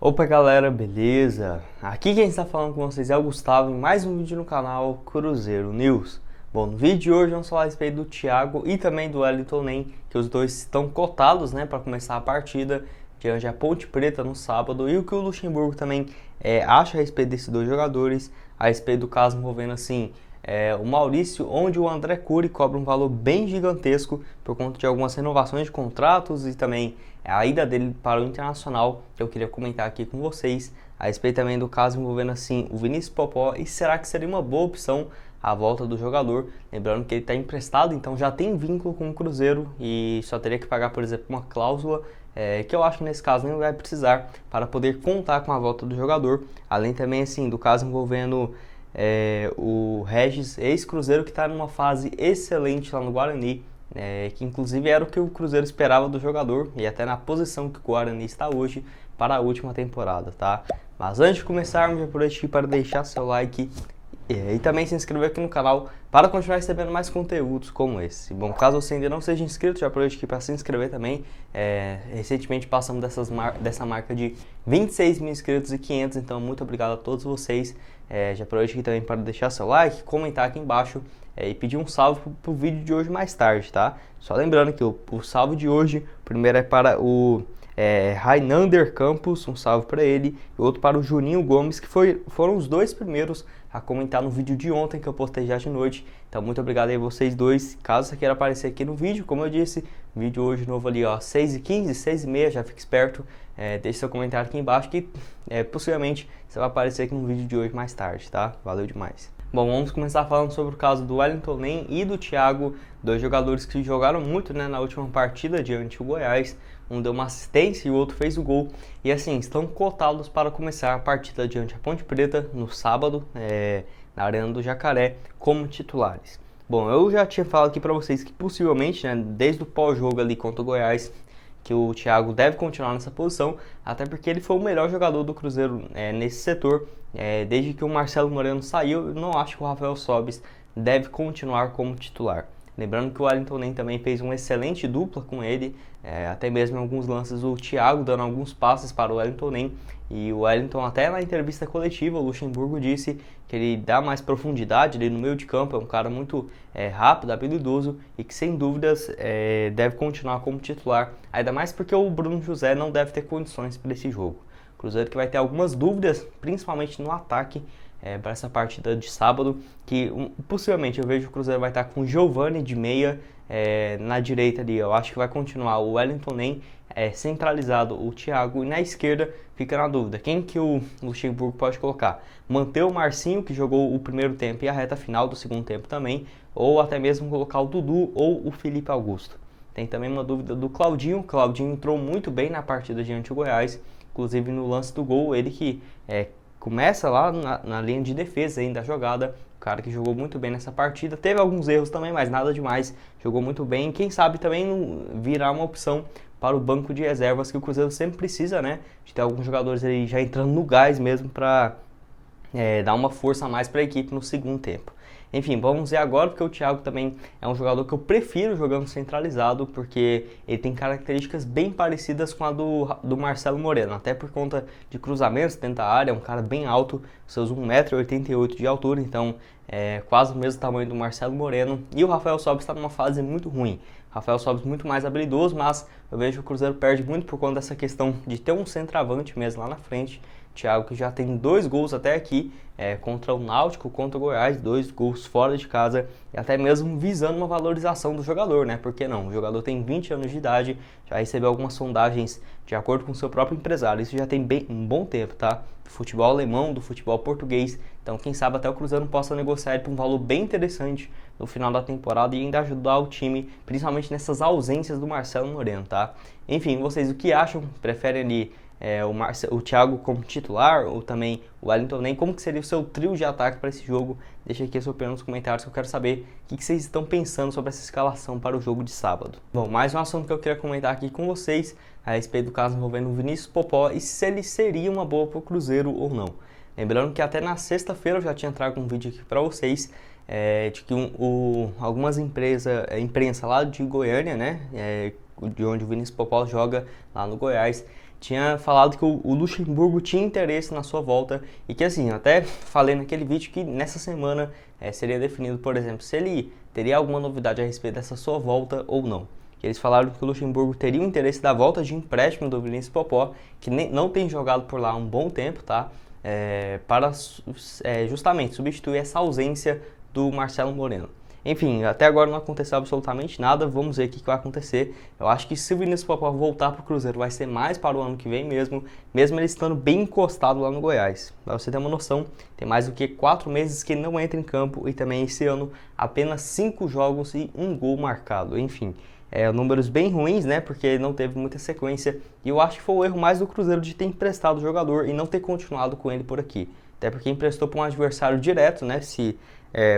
Opa galera, beleza? Aqui quem está falando com vocês é o Gustavo em mais um vídeo no canal Cruzeiro News. Bom, no vídeo de hoje vamos falar a respeito do Thiago e também do Wellington Nem, que os dois estão cotados, né, para começar a partida diante da Ponte Preta no sábado, e o que o Luxemburgo também acha a respeito desses dois jogadores, a respeito do caso envolvendo assim o Maurício, onde o André Cury cobra um valor bem gigantesco por conta de algumas renovações de contratos e também a ida dele para o Internacional, que eu queria comentar aqui com vocês, a respeito também do caso envolvendo assim o Vinícius Popó, e será que seria uma boa opção a volta do jogador, lembrando que ele está emprestado, então já tem vínculo com o Cruzeiro e só teria que pagar, por exemplo, uma cláusula que eu acho que nesse caso nem vai precisar para poder contar com a volta do jogador, além também assim do caso envolvendo o Regis, ex-Cruzeiro, que está numa fase excelente lá no Guarani, que inclusive era o que o Cruzeiro esperava do jogador e até na posição que o Guarani está hoje para a última temporada, tá? Mas antes de começarmos, já aproveito aqui para deixar seu like e também se inscrever aqui no canal para continuar recebendo mais conteúdos como esse. Bom, caso você ainda não seja inscrito, já aproveito aqui para se inscrever também. Recentemente passamos dessa marca de 26 mil inscritos e 500, então muito obrigado a todos vocês. Já aproveito aqui também para deixar seu like, comentar aqui embaixo e pedir um salve pro vídeo de hoje mais tarde, tá? Só lembrando que o salve de hoje, primeiro é para o Rainander Campos, um salve para ele, e outro para o Juninho Gomes, que foram os dois primeiros a comentar no vídeo de ontem que eu postei já de noite. Então muito obrigado aí vocês dois. Caso você queira aparecer aqui no vídeo, como eu disse, vídeo hoje novo ali, ó, 6h15, 6h30, já fique esperto, deixe seu comentário aqui embaixo que possivelmente você vai aparecer aqui no vídeo de hoje mais tarde, tá? Valeu demais. Bom, vamos começar falando sobre o caso do Wellington Nem e do Thiago, dois jogadores que jogaram muito, né, na última partida diante do Goiás. Um deu uma assistência e o outro fez o gol. E assim, estão cotados para começar a partida diante da Ponte Preta no sábado, na Arena do Jacaré, como titulares. Bom, eu já tinha falado aqui para vocês que possivelmente, né, desde o pós-jogo ali contra o Goiás, que o Thiago deve continuar nessa posição, até porque ele foi o melhor jogador do Cruzeiro nesse setor. Desde que o Marcelo Moreno saiu, eu não acho que o Rafael Sobis deve continuar como titular. Lembrando que o Wellington Nem também fez uma excelente dupla com ele, até mesmo em alguns lances o Thiago dando alguns passes para o Wellington Nem, e o Wellington até na entrevista coletiva, o Luxemburgo disse que ele dá mais profundidade ali no meio de campo, é um cara muito rápido, habilidoso e que sem dúvidas deve continuar como titular, ainda mais porque o Bruno José não deve ter condições para esse jogo. Cruzeiro que vai ter algumas dúvidas, principalmente no ataque, para essa partida de sábado, que possivelmente eu vejo que o Cruzeiro vai estar com o Giovani de meia na direita ali. Eu acho que vai continuar o Wellington Nem centralizado, o Thiago, e na esquerda fica na dúvida quem que o Luxemburgo pode colocar. Manter o Marcinho, que jogou o primeiro tempo e a reta final do segundo tempo também, ou até mesmo colocar o Dudu ou o Felipe Augusto. Tem também uma dúvida do Claudinho. O Claudinho entrou muito bem na partida diante do Goiás, inclusive no lance do gol, ele que começa lá na linha de defesa ainda da jogada, o cara que jogou muito bem nessa partida, teve alguns erros também, mas nada demais, jogou muito bem, quem sabe também não virar uma opção para o banco de reservas, que o Cruzeiro sempre precisa, né, de ter alguns jogadores aí já entrando no gás mesmo para dar uma força a mais para a equipe no segundo tempo. Enfim, vamos ver agora, porque o Thiago também é um jogador que eu prefiro jogando centralizado, porque ele tem características bem parecidas com a do Marcelo Moreno, até por conta de cruzamentos dentro da área, é um cara bem alto, seus 1,88 m de altura, então quase o mesmo tamanho do Marcelo Moreno, e o Rafael Sobis está numa fase muito ruim. Rafael Sobis muito mais habilidoso, mas eu vejo que o Cruzeiro perde muito por conta dessa questão de ter um centroavante mesmo lá na frente. Thiago que já tem 2 gols até aqui, contra o Náutico, contra o Goiás, 2 gols fora de casa, e até mesmo visando uma valorização do jogador, né? Por que não? O jogador tem 20 anos de idade, já recebeu algumas sondagens de acordo com o seu próprio empresário, isso já tem um bom tempo, tá? Do futebol alemão, do futebol português, então quem sabe até o Cruzeiro possa negociar ele por um valor bem interessante no final da temporada e ainda ajudar o time, principalmente nessas ausências do Marcelo Moreno, tá? Enfim, vocês o que acham? Preferem ali o Thiago como titular ou também o Wellington Nem? Como que seria o seu trio de ataque para esse jogo? Deixa aqui a sua opinião nos comentários que eu quero saber o que vocês estão pensando sobre essa escalação para o jogo de sábado. Bom, mais um assunto que eu queria comentar aqui com vocês a respeito do caso envolvendo o Vinícius Popó e se ele seria uma boa para o Cruzeiro ou não. Lembrando que até na sexta-feira eu já tinha trago um vídeo aqui para vocês de que algumas imprensa lá de Goiânia, né, de onde o Vinícius Popó joga lá no Goiás, tinha falado que o Luxemburgo tinha interesse na sua volta e que assim, eu até falei naquele vídeo que nessa semana seria definido, por exemplo, se ele teria alguma novidade a respeito dessa sua volta ou não. Que eles falaram que o Luxemburgo teria o interesse da volta de empréstimo do Vinícius Popó, que não tem jogado por lá há um bom tempo, tá? Para justamente substituir essa ausência do Marcelo Moreno. Enfim, até agora não aconteceu absolutamente nada, vamos ver o que vai acontecer. Eu acho que se o Vinícius Popó voltar para o Cruzeiro vai ser mais para o ano que vem mesmo ele estando bem encostado lá no Goiás. Para você ter uma noção, tem mais do que 4 meses que ele não entra em campo e também esse ano apenas 5 jogos e 1 gol marcado, enfim. Números bem ruins, né, porque não teve muita sequência e eu acho que foi o erro mais do Cruzeiro de ter emprestado o jogador e não ter continuado com ele por aqui. Até porque emprestou para um adversário direto, né,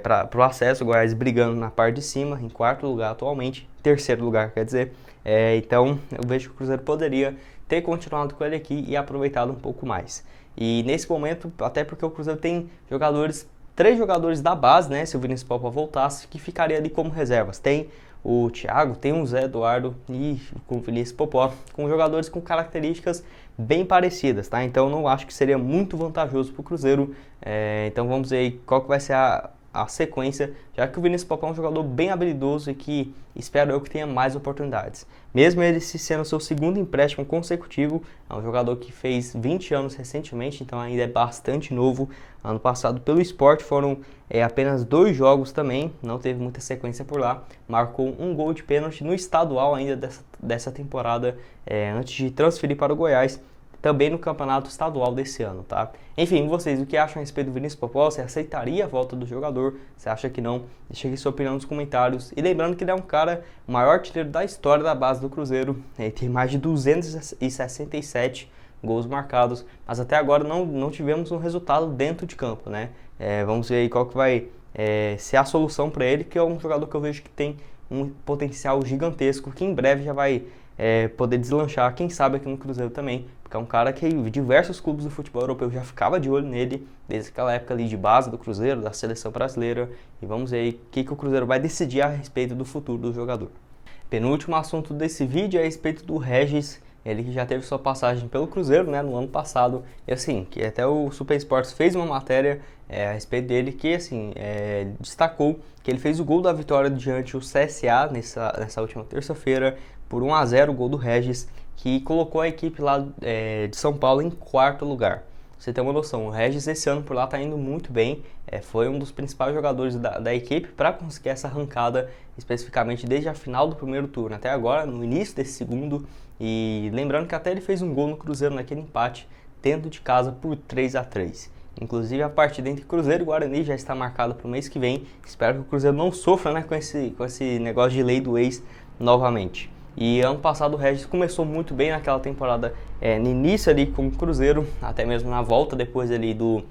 para o acesso, o Goiás brigando na parte de cima, em 4º lugar atualmente, 3º lugar, quer dizer. Então eu vejo que o Cruzeiro poderia ter continuado com ele aqui e aproveitado um pouco mais. E nesse momento, até porque o Cruzeiro tem 3 jogadores da base, né, se o Vinícius Popó voltasse, que ficaria ali como reservas. Tem o Thiago, tem o Zé Eduardo e com o Vinícius Popó, com jogadores com características bem parecidas, tá? Então não acho que seria muito vantajoso para o Cruzeiro. Então vamos ver aí qual que vai ser a sequência, já que o Vinícius Popó é um jogador bem habilidoso e que espero eu que tenha mais oportunidades. Mesmo ele sendo seu 2º empréstimo consecutivo, é um jogador que fez 20 anos recentemente, então ainda é bastante novo. Ano passado pelo Sport foram apenas 2 jogos também, não teve muita sequência por lá. Marcou 1 gol de pênalti no estadual ainda dessa temporada, antes de transferir para o Goiás, também no campeonato estadual desse ano, tá? Enfim, vocês, o que acham a respeito do Vinícius Popó? Você aceitaria a volta do jogador? Você acha que não? Deixa aqui sua opinião nos comentários. E lembrando que ele é um cara, o maior artilheiro da história da base do Cruzeiro. Ele tem mais de 267 gols marcados, mas até agora não tivemos um resultado dentro de campo, né? Vamos ver aí qual que vai ser a solução para ele, que é um jogador que eu vejo que tem um potencial gigantesco, que em breve já vai poder deslanchar, quem sabe aqui no Cruzeiro também, porque é um cara que diversos clubes do futebol europeu já ficava de olho nele, desde aquela época ali de base do Cruzeiro, da seleção brasileira, e vamos ver aí o que o Cruzeiro vai decidir a respeito do futuro do jogador. Penúltimo assunto desse vídeo é a respeito do Regis, ele que já teve sua passagem pelo Cruzeiro, né, no ano passado, e assim, que até o Super Sports fez uma matéria a respeito dele, que assim, destacou que ele fez o gol da vitória diante do CSA nessa última terça-feira, por 1-0, o gol do Regis, que colocou a equipe lá de São Paulo em 4º lugar. Pra você ter uma noção, o Regis esse ano por lá está indo muito bem, foi um dos principais jogadores da equipe para conseguir essa arrancada, especificamente desde a final do 1º turno até agora, no início desse 2º, e lembrando que até ele fez um gol no Cruzeiro naquele empate, dentro de casa por 3-3. Inclusive a partida entre Cruzeiro e Guarani já está marcada para o mês que vem, espero que o Cruzeiro não sofra, né, com esse negócio de lei do ex novamente. E ano passado o Regis começou muito bem naquela temporada, no início ali com o Cruzeiro, até mesmo na volta depois ali do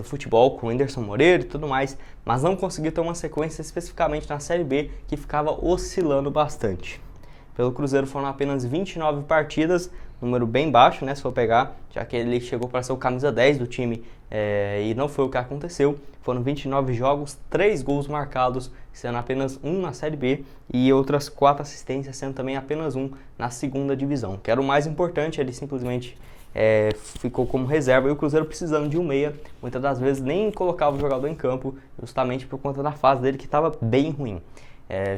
futebol com o Whindersson Moreira e tudo mais, mas não conseguiu ter uma sequência especificamente na Série B, que ficava oscilando bastante. Pelo Cruzeiro foram apenas 29 partidas, número bem baixo, né, se for pegar, já que ele chegou para ser o camisa 10 do time e não foi o que aconteceu. Foram 29 jogos, 3 gols marcados, sendo apenas 1 na Série B e outras 4 assistências, sendo também apenas 1 na 2ª divisão, que era o mais importante. Ele simplesmente ficou como reserva e o Cruzeiro precisando de um meia, muitas das vezes nem colocava o jogador em campo, justamente por conta da fase dele que estava bem ruim.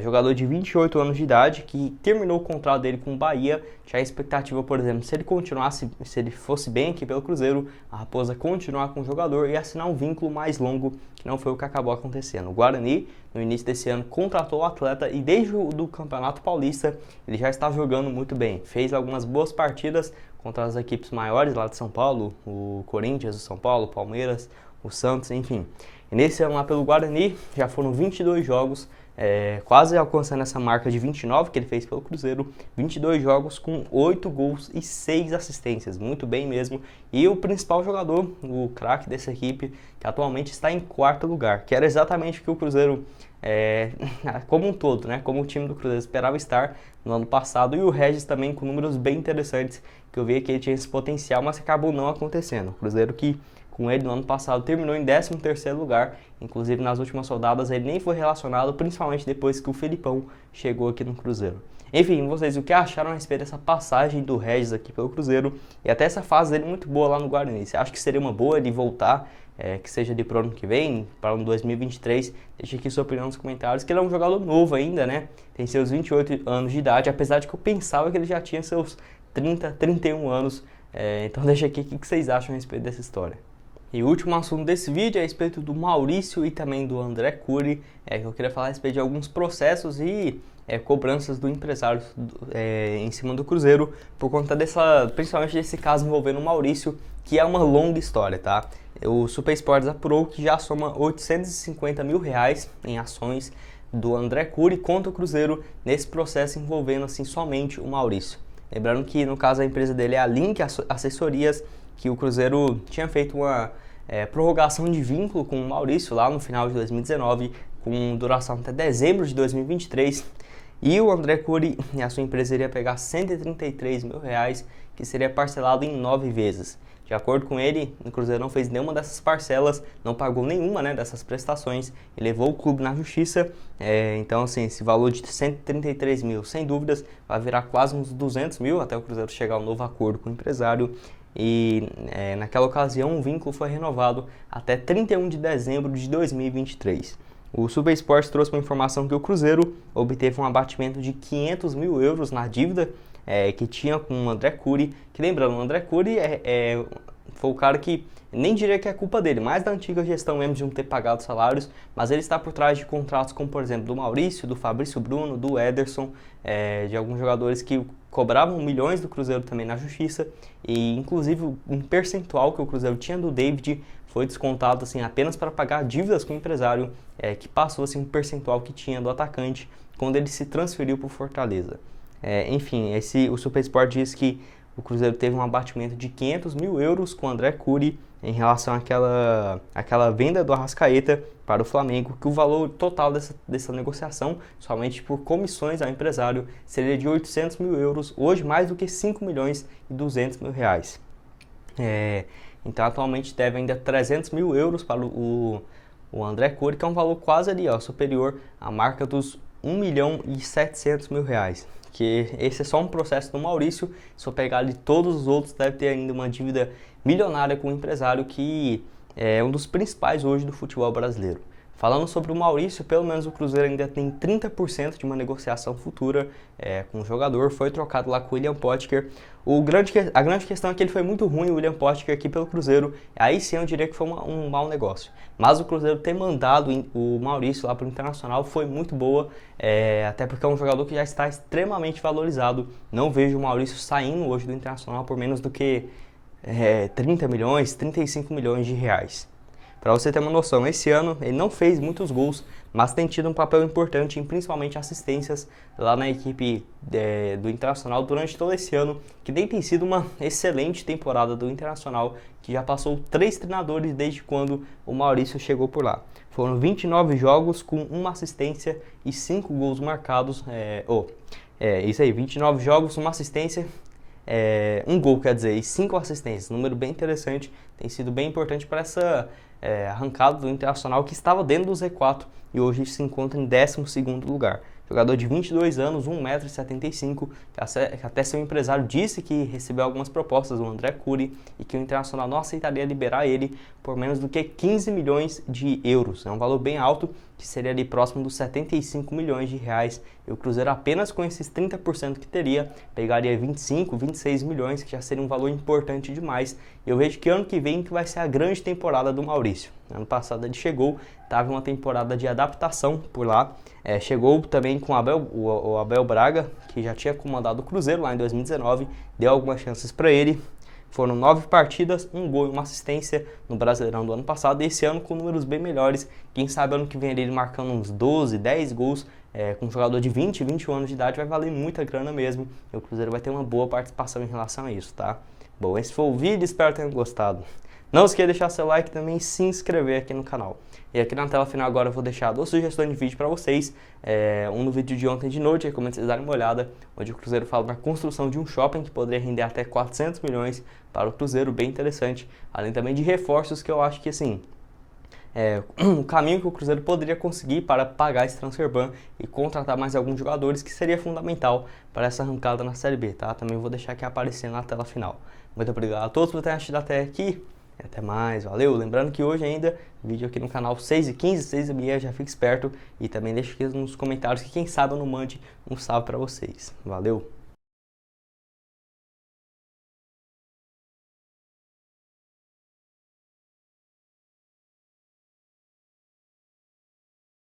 Jogador de 28 anos de idade, que terminou o contrato dele com o Bahia. Já a expectativa, por exemplo, se ele fosse bem aqui pelo Cruzeiro, a Raposa continuar com o jogador e assinar um vínculo mais longo, que não foi o que acabou acontecendo. O Guarani, no início desse ano, contratou o atleta e desde o Campeonato Paulista ele já está jogando muito bem. Fez algumas boas partidas contra as equipes maiores lá de São Paulo, o Corinthians, o São Paulo, o Palmeiras, o Santos, enfim. E nesse ano lá pelo Guarani, já foram 22 jogos, quase alcançando essa marca de 29 que ele fez pelo Cruzeiro, 22 jogos com 8 gols e 6 assistências, muito bem mesmo. E o principal jogador, o craque dessa equipe, que atualmente está em 4º lugar, que era exatamente o que o Cruzeiro, como um todo, né, como o time do Cruzeiro esperava estar no ano passado. E o Regis também com números bem interessantes, que eu vi que ele tinha esse potencial, mas acabou não acontecendo. O Cruzeiro que com ele no ano passado terminou em 13º lugar, inclusive nas últimas rodadas ele nem foi relacionado, principalmente depois que o Felipão chegou aqui no Cruzeiro. Enfim, vocês, o que acharam a respeito dessa passagem do Regis aqui pelo Cruzeiro e até essa fase dele muito boa lá no Guarani? Você acha que seria uma boa ele voltar, que seja de pro ano que vem, para o 2023? Deixa aqui sua opinião nos comentários, que ele é um jogador novo ainda, né? Tem seus 28 anos de idade, apesar de que eu pensava que ele já tinha seus 30, 31 anos. Então deixa aqui o que vocês acham a respeito dessa história. E o último assunto desse vídeo é a respeito do Maurício e também do André Cury, que eu queria falar a respeito de alguns processos e cobranças do empresário em cima do Cruzeiro, por conta principalmente desse caso envolvendo o Maurício, que é uma longa história, tá? O Super Sports apurou que já soma 850 mil reais em ações do André Cury contra o Cruzeiro nesse processo envolvendo assim somente o Maurício. Lembrando que no caso a empresa dele é a Link Assessorias, que o Cruzeiro tinha feito uma prorrogação de vínculo com o Maurício lá no final de 2019, com duração até dezembro de 2023, e o André Cury e a sua empresa iria pegar 133 mil reais, que seria parcelado em 9 vezes. De acordo com ele, o Cruzeiro não fez nenhuma dessas parcelas, não pagou nenhuma dessas prestações e levou o clube na justiça. Então, assim, esse valor de 133 mil, sem dúvidas, vai virar quase uns 200 mil até o Cruzeiro chegar a um novo acordo com o empresário. E naquela ocasião o vínculo foi renovado até 31 de dezembro de 2023. O Super Sports trouxe uma informação que o Cruzeiro obteve um abatimento de 500 mil euros na dívida que tinha com o André Cury, que lembrando, o André Cury foi o cara que, nem diria que é culpa dele, mais da antiga gestão mesmo de não ter pagado salários, mas ele está por trás de contratos como, por exemplo, do Maurício, do Fabrício Bruno, do Ederson, de alguns jogadores que cobravam milhões do Cruzeiro também na justiça, e inclusive um percentual que o Cruzeiro tinha do David foi descontado assim, apenas para pagar dívidas com o empresário, que passou assim, um percentual que tinha do atacante quando ele se transferiu para o Fortaleza. Enfim, o Super Sport diz que o Cruzeiro teve um abatimento de 500 mil euros com o André Cury em relação àquela venda do Arrascaeta para o Flamengo, que o valor total dessa negociação, somente por comissões ao empresário, seria de 800 mil euros, hoje mais do que 5 milhões e 200 mil reais. Então atualmente deve ainda 300 mil euros para o André Cury, que é um valor quase ali, superior à marca dos 1 milhão e 700 mil reais. Que esse é só um processo do Maurício, se eu pegar ali todos os outros, deve ter ainda uma dívida milionária com o empresário, que é um dos principais hoje do futebol brasileiro. Falando sobre o Maurício, pelo menos o Cruzeiro ainda tem 30% de uma negociação futura com o jogador, foi trocado lá com o William Potker. A grande questão é que ele foi muito ruim, o William Potker, aqui pelo Cruzeiro, aí sim eu diria que foi um mau negócio. Mas o Cruzeiro ter mandado o Maurício lá para o Internacional foi muito boa, até porque é um jogador que já está extremamente valorizado. Não vejo o Maurício saindo hoje do Internacional por menos do que 30 milhões, 35 milhões de reais. Para você ter uma noção, esse ano ele não fez muitos gols, mas tem tido um papel importante em principalmente assistências lá na equipe do Internacional durante todo esse ano, que tem sido uma excelente temporada do Internacional, que já passou 3 treinadores desde quando o Maurício chegou por lá. Foram 29 jogos com 1 assistência e 5 gols marcados. Isso aí, 29 jogos, 1 assistência, 1 gol, quer dizer, e 5 assistências. Número bem interessante, tem sido bem importante para essa arrancada do Internacional, que estava dentro do Z4 e hoje se encontra em 12º lugar. Jogador de 22 anos, 1,75 m, que até seu empresário disse que recebeu algumas propostas do André Cury e que o Internacional não aceitaria liberar ele por menos do que 15 milhões de euros. É um valor bem alto, que seria ali próximo dos 75 milhões de reais. E o Cruzeiro, apenas com esses 30% que teria, pegaria 25, 26 milhões, que já seria um valor importante demais. E eu vejo que ano que vem que vai ser a grande temporada do Maurício. Ano passado ele chegou, estava em uma temporada de adaptação por lá. Chegou também com o Abel Braga, que já tinha comandado o Cruzeiro lá em 2019, deu algumas chances para ele. Foram 9 partidas, 1 gol e 1 assistência no Brasileirão do ano passado, e esse ano com números bem melhores. Quem sabe ano que vem ele marcando uns 12, 10 gols, com um jogador de 20, 21 anos de idade, vai valer muita grana mesmo, e o Cruzeiro vai ter uma boa participação em relação a isso, tá? Bom, esse foi o vídeo, espero que tenham gostado. Não esqueça de deixar seu like e também se inscrever aqui no canal. E aqui na tela final agora eu vou deixar 2 sugestões de vídeo para vocês. Um no vídeo de ontem de noite, recomendo vocês darem uma olhada, onde o Cruzeiro fala da construção de um shopping que poderia render até 400 milhões para o Cruzeiro, bem interessante. Além também de reforços que eu acho que, assim, o caminho que o Cruzeiro poderia conseguir para pagar esse transfer ban e contratar mais alguns jogadores, que seria fundamental para essa arrancada na Série B, tá? Também vou deixar aqui aparecendo na tela final. Muito obrigado a todos por terem assistido até aqui. E até mais, valeu! Lembrando que hoje ainda, vídeo aqui no canal 6h15, 6h30, já fica esperto. E também deixa aqui nos comentários que quem sabe eu não mande um salve para vocês. Valeu!